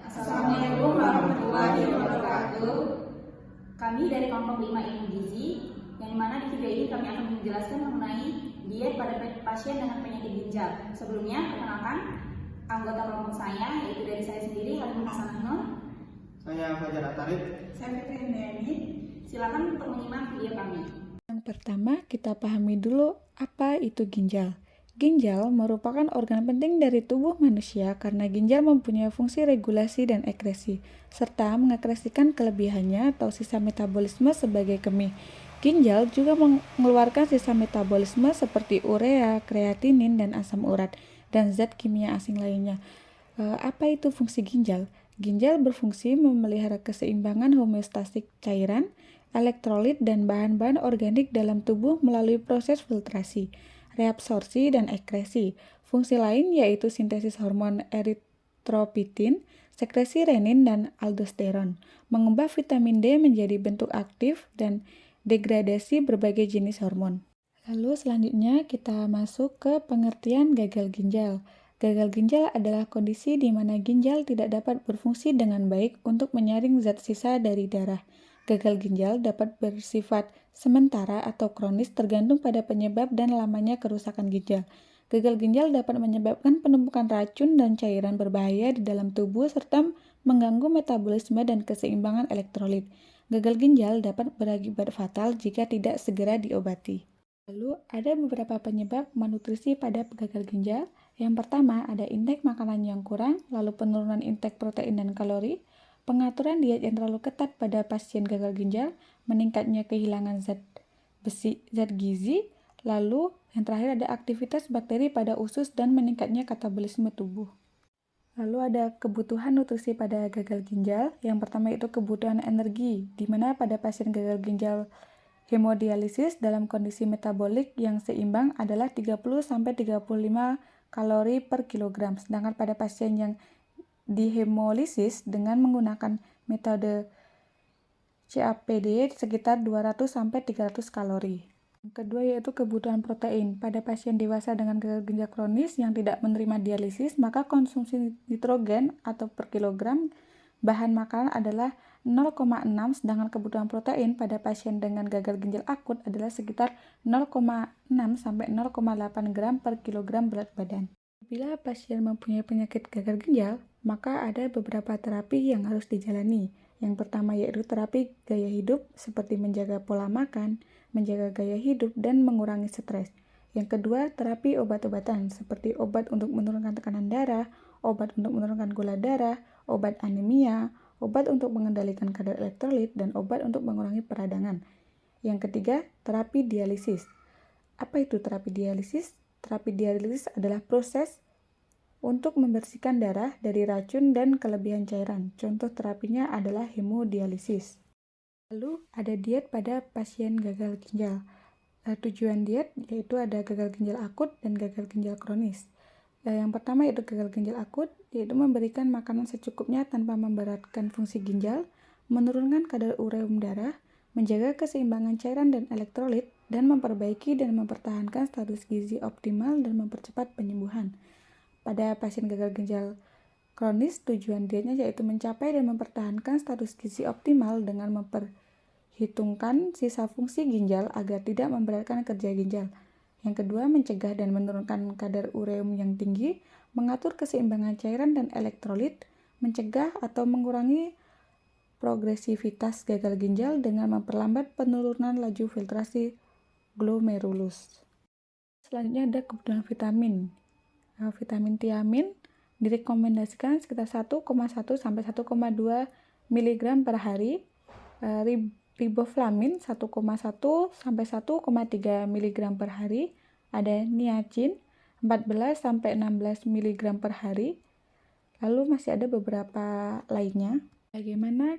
Assalamualaikum warahmatullahi wabarakatuh. Kami dari kelompok 5 ilmu gizi, yang dimana di video ini kami akan menjelaskan mengenai diet pada pasien dengan penyakit ginjal. Sebelumnya, perkenalkan anggota kelompok saya, yaitu dari saya sendiri, Halim Hasan Nur. Saya Fajar Atarik. Saya Fitri Indriani. Silakan untuk menyimak video kami. Yang pertama, kita pahami dulu apa itu ginjal. Ginjal merupakan organ penting dari tubuh manusia karena ginjal mempunyai fungsi regulasi dan ekresi, serta mengekresikan kelebihannya atau sisa metabolisme sebagai kemih. Ginjal juga mengeluarkan sisa metabolisme seperti urea, kreatinin, dan asam urat, dan zat kimia asing lainnya. Apa itu fungsi ginjal? Ginjal berfungsi memelihara keseimbangan homeostatik cairan, elektrolit, dan bahan-bahan organik dalam tubuh melalui proses filtrasi, reabsorpsi, dan ekresi. Fungsi lain yaitu sintesis hormon eritropoietin, sekresi renin dan aldosteron, mengubah vitamin D menjadi bentuk aktif, dan degradasi berbagai jenis hormon. Lalu selanjutnya kita masuk ke pengertian gagal ginjal. Gagal ginjal adalah kondisi di mana ginjal tidak dapat berfungsi dengan baik untuk menyaring zat sisa dari darah. Gagal ginjal dapat bersifat sementara atau kronis tergantung pada penyebab dan lamanya kerusakan ginjal. Gagal ginjal dapat menyebabkan penumpukan racun dan cairan berbahaya di dalam tubuh serta mengganggu metabolisme dan keseimbangan elektrolit. Gagal ginjal dapat berakibat fatal jika tidak segera diobati. Lalu ada beberapa penyebab malnutrisi pada gagal ginjal. Yang pertama ada intake makanan yang kurang, lalu penurunan intake protein dan kalori, pengaturan diet yang terlalu ketat pada pasien gagal ginjal, meningkatnya kehilangan zat gizi, lalu yang terakhir ada aktivitas bakteri pada usus dan meningkatnya katabolisme tubuh. Lalu ada kebutuhan nutrisi pada gagal ginjal. Yang pertama itu kebutuhan energi, di mana pada pasien gagal ginjal hemodialisis dalam kondisi metabolik yang seimbang adalah 30-35 kalori per kilogram, sedangkan pada pasien yang dihemolisis dengan menggunakan metode CAPD sekitar 200-300 kalori. Yang kedua yaitu kebutuhan protein. Pada pasien dewasa dengan gagal ginjal kronis yang tidak menerima dialisis, maka konsumsi nitrogen atau per kilogram bahan makanan adalah 0,6, sedangkan kebutuhan protein pada pasien dengan gagal ginjal akut adalah sekitar 0,6-0,8 gram per kilogram berat badan. Bila pasien mempunyai penyakit gagal ginjal, maka ada beberapa terapi yang harus dijalani. Yang pertama yaitu terapi gaya hidup seperti menjaga pola makan, menjaga gaya hidup, dan mengurangi stres. Yang kedua, terapi obat-obatan seperti obat untuk menurunkan tekanan darah, obat untuk menurunkan gula darah, obat anemia, obat untuk mengendalikan kadar elektrolit, dan obat untuk mengurangi peradangan. Yang ketiga, terapi dialisis. Apa itu terapi dialisis? Terapi dialisis adalah proses untuk membersihkan darah dari racun dan kelebihan cairan. Contoh terapinya adalah hemodialisis. Lalu ada diet pada pasien gagal ginjal. Tujuan diet yaitu ada gagal ginjal akut dan gagal ginjal kronis. Yang pertama yaitu gagal ginjal akut, yaitu memberikan makanan secukupnya tanpa memberatkan fungsi ginjal, menurunkan kadar ureum darah, menjaga keseimbangan cairan dan elektrolit, dan memperbaiki dan mempertahankan status gizi optimal dan mempercepat penyembuhan. Pada pasien gagal ginjal kronis, tujuan dietnya yaitu mencapai dan mempertahankan status gizi optimal dengan memperhitungkan sisa fungsi ginjal agar tidak memberatkan kerja ginjal. Yang kedua, mencegah dan menurunkan kadar ureum yang tinggi, mengatur keseimbangan cairan dan elektrolit, mencegah atau mengurangi progresivitas gagal ginjal dengan memperlambat penurunan laju filtrasi glomerulus. Selanjutnya ada kebutuhan vitamin. Vitamin tiamin direkomendasikan sekitar 1,1-1,2 mg per hari. Riboflamin 1,1-1,3 mg per hari. Ada niacin 14-16 mg per hari. Lalu masih ada beberapa lainnya. Bagaimana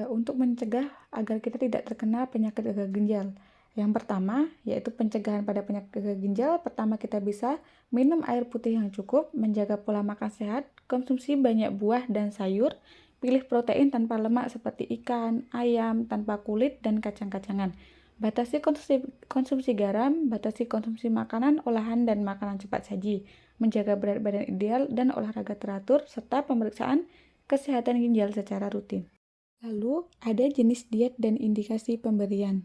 untuk mencegah agar kita tidak terkena penyakit gagal ginjal? Yang pertama yaitu pencegahan pada penyakit gagal ginjal. Pertama, kita bisa minum air putih yang cukup, menjaga pola makan sehat, konsumsi banyak buah dan sayur, pilih protein tanpa lemak seperti ikan, ayam, tanpa kulit, dan kacang-kacangan. Batasi konsumsi garam, batasi konsumsi makanan olahan dan makanan cepat saji, menjaga berat badan ideal dan olahraga teratur, serta pemeriksaan kesehatan ginjal secara rutin. Lalu, ada jenis diet dan indikasi pemberian.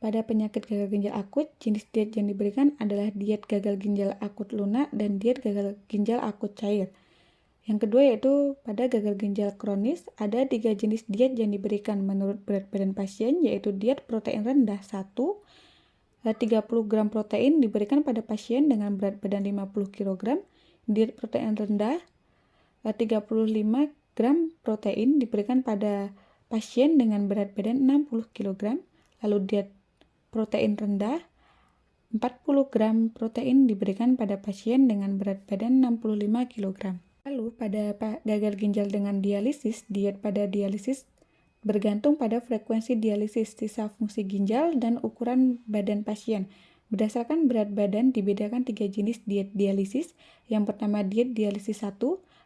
Pada penyakit gagal ginjal akut, jenis diet yang diberikan adalah diet gagal ginjal akut lunak dan diet gagal ginjal akut cair. Yang kedua yaitu pada gagal ginjal kronis, ada 3 jenis diet yang diberikan menurut berat badan pasien, yaitu diet protein rendah 1, 30 gram protein diberikan pada pasien dengan berat badan 50 kg, diet protein rendah 35 gram protein diberikan pada pasien dengan berat badan 60 kg, lalu diet protein rendah 40 gram protein diberikan pada pasien dengan berat badan 65 kg. Lalu pada gagal ginjal dengan dialisis, diet pada dialisis bergantung pada frekuensi dialisis, sisa fungsi ginjal, dan ukuran badan pasien. Berdasarkan berat badan dibedakan 3 jenis diet dialisis. Yang pertama diet dialisis 1,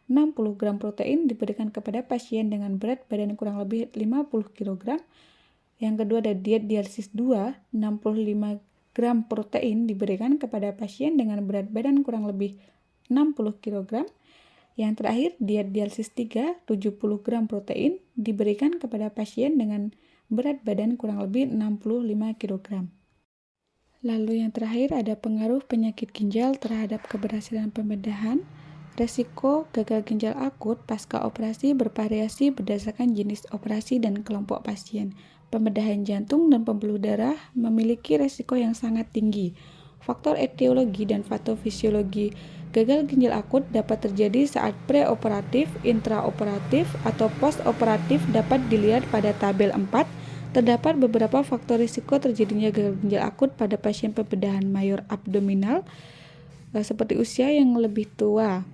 60 gram protein diberikan kepada pasien dengan berat badan kurang lebih 50 kg. Yang kedua ada diet dialisis 2, 65 gram protein diberikan kepada pasien dengan berat badan kurang lebih 60 kg. Yang terakhir diet dialisis 3, 70 gram protein diberikan kepada pasien dengan berat badan kurang lebih 65 kg. Lalu yang terakhir ada pengaruh penyakit ginjal terhadap keberhasilan pembedahan. Resiko gagal ginjal akut pasca operasi bervariasi berdasarkan jenis operasi dan kelompok pasien. Pembedahan jantung dan pembuluh darah memiliki resiko yang sangat tinggi. Faktor etiologi dan patofisiologi gagal ginjal akut dapat terjadi saat preoperatif, intraoperatif, atau postoperatif dapat dilihat pada tabel 4. Terdapat beberapa faktor risiko terjadinya gagal ginjal akut pada pasien pembedahan mayor abdominal seperti usia yang lebih tua,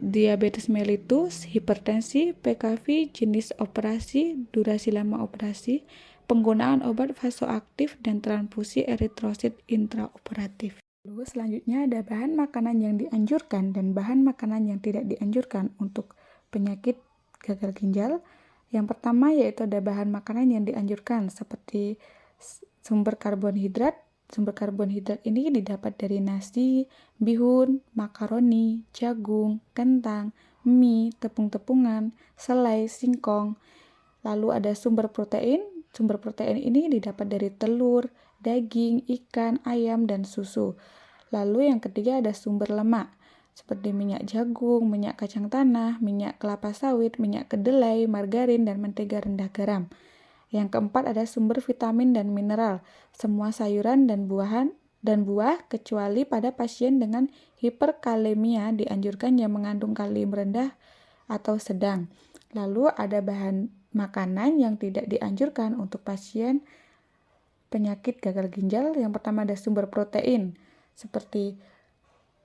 diabetes mellitus, hipertensi, PKV, jenis operasi, durasi lama operasi, penggunaan obat vasoaktif, dan transfusi eritrosit intraoperatif. Lalu selanjutnya ada bahan makanan yang dianjurkan dan bahan makanan yang tidak dianjurkan untuk penyakit gagal ginjal. Yang pertama yaitu ada bahan makanan yang dianjurkan seperti sumber karbohidrat. Sumber karbohidrat ini didapat dari nasi, bihun, makaroni, jagung, kentang, mie, tepung-tepungan, selai, singkong. Lalu ada sumber protein. Sumber protein ini didapat dari telur, daging, ikan, ayam, dan susu. Lalu yang ketiga ada sumber lemak seperti minyak jagung, minyak kacang tanah, minyak kelapa sawit, minyak kedelai, margarin, dan mentega rendah garam. Yang keempat ada sumber vitamin dan mineral, semua sayuran dan buah kecuali pada pasien dengan hiperkalemia dianjurkan yang mengandung kalium rendah atau sedang. Lalu ada bahan makanan yang tidak dianjurkan untuk pasien penyakit gagal ginjal. Yang pertama ada sumber protein seperti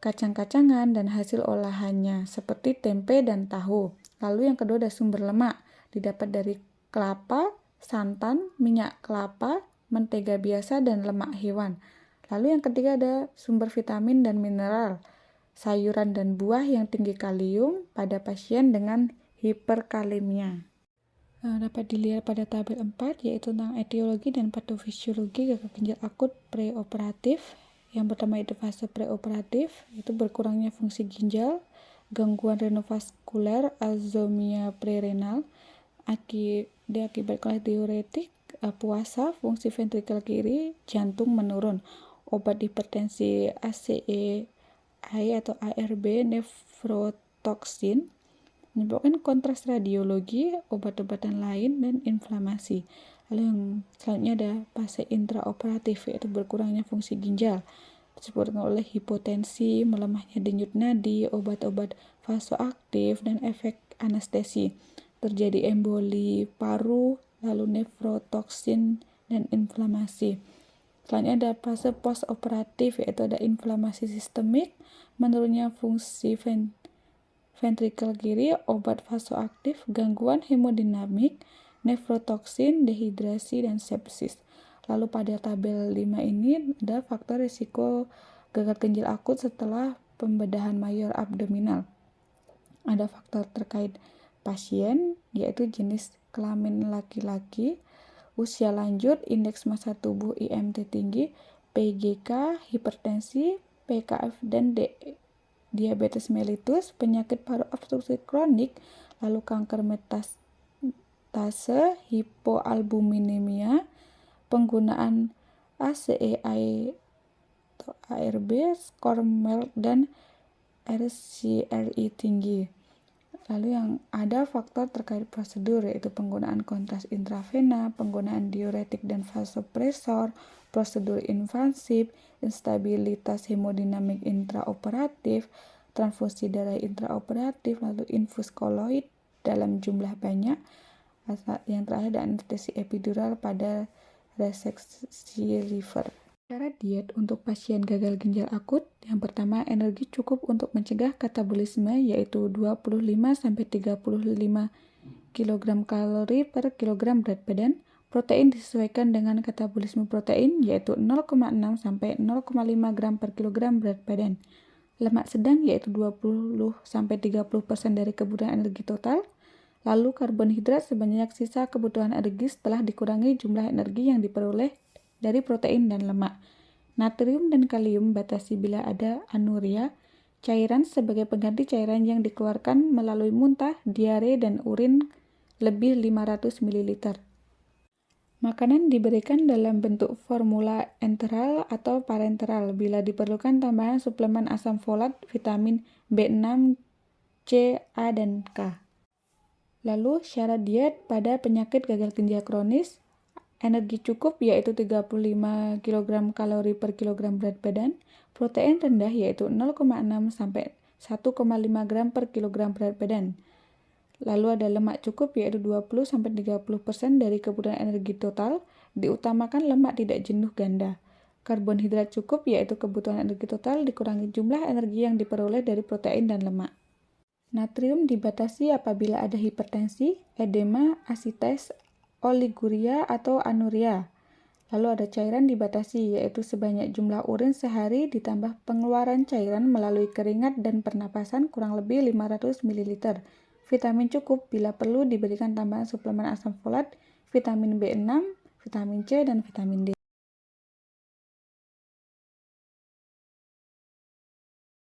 kacang-kacangan dan hasil olahannya seperti tempe dan tahu. Lalu yang kedua ada sumber lemak, didapat dari kelapa, santan, minyak kelapa, mentega biasa, dan lemak hewan. Lalu yang ketiga ada sumber vitamin dan mineral, sayuran dan buah yang tinggi kalium pada pasien dengan hiperkalemia. Dapat dilihat pada tabel 4 yaitu tentang etiologi dan patofisiologi gagal ginjal akut preoperatif. Yang pertama itu fase preoperatif, itu berkurangnya fungsi ginjal, gangguan renovaskuler, azomia prerenal, diakibatkan oleh diuretik, puasa, fungsi ventrikel kiri, jantung menurun, obat hipertensi ACE atau ARB, nefrotoksin, menyebabkan kontras radiologi, obat-obatan lain, dan inflamasi. Lalu yang selanjutnya ada fase intraoperatif, yaitu berkurangnya fungsi ginjal, disebabkan oleh hipotensi, melemahnya denyut nadi, obat-obat vasoaktif, dan efek anestesi. Terjadi emboli paru, lalu nefrotoksin, dan inflamasi. Selanjutnya ada fase postoperatif, yaitu ada inflamasi sistemik, menurunnya fungsi ventrikel kiri, obat vasoaktif, gangguan hemodinamik, nefrotoksin, dehidrasi, dan sepsis. Lalu pada tabel 5 ini ada faktor risiko gagal ginjal akut setelah pembedahan mayor abdominal. Ada faktor terkait pasien, yaitu jenis kelamin laki-laki, usia lanjut, indeks massa tubuh IMT tinggi, PGK, hipertensi, PKF, dan diabetes mellitus, penyakit paru obstruksi kronik, lalu kanker metastase, hipoalbuminemia, penggunaan ACE atau ARB, skor MERT, dan RCRI tinggi. Lalu yang ada faktor terkait prosedur yaitu penggunaan kontras intravena, penggunaan diuretik dan vasopresor, prosedur invasif, instabilitas hemodinamik intraoperatif, transfusi darah intraoperatif, lalu infus koloid dalam jumlah banyak, yang terakhir ada anestesi epidural pada reseksi liver. Cara diet untuk pasien gagal ginjal akut, yang pertama energi cukup untuk mencegah katabolisme yaitu 25-35 kg kalori per kilogram berat badan. Protein disesuaikan dengan katabolisme protein yaitu 0,6-0,5 gram per kilogram berat badan. Lemak sedang yaitu 20-30% dari kebutuhan energi total. Lalu karbohidrat sebanyak sisa kebutuhan energi setelah dikurangi jumlah energi yang diperoleh dari protein dan lemak. Natrium dan kalium batasi bila ada anuria. Cairan sebagai pengganti cairan yang dikeluarkan melalui muntah, diare, dan urin lebih 500 ml. Makanan diberikan dalam bentuk formula enteral atau parenteral bila diperlukan tambahan suplemen asam folat, vitamin B6, C, A, dan K. Lalu syarat diet pada penyakit gagal ginjal kronis, energi cukup yaitu 35 kg kalori per kilogram berat badan, protein rendah yaitu 0,6 sampai 1,5 gram per kilogram berat badan. Lalu ada lemak cukup yaitu 20-30% dari kebutuhan energi total, diutamakan lemak tidak jenuh ganda. Karbohidrat cukup yaitu kebutuhan energi total dikurangi jumlah energi yang diperoleh dari protein dan lemak. Natrium dibatasi apabila ada hipertensi, edema, asites, oliguria atau anuria. Lalu ada cairan dibatasi yaitu sebanyak jumlah urin sehari ditambah pengeluaran cairan melalui keringat dan pernapasan kurang lebih 500 ml. Vitamin cukup bila perlu diberikan tambahan suplemen asam folat, vitamin B6, vitamin C, dan vitamin D.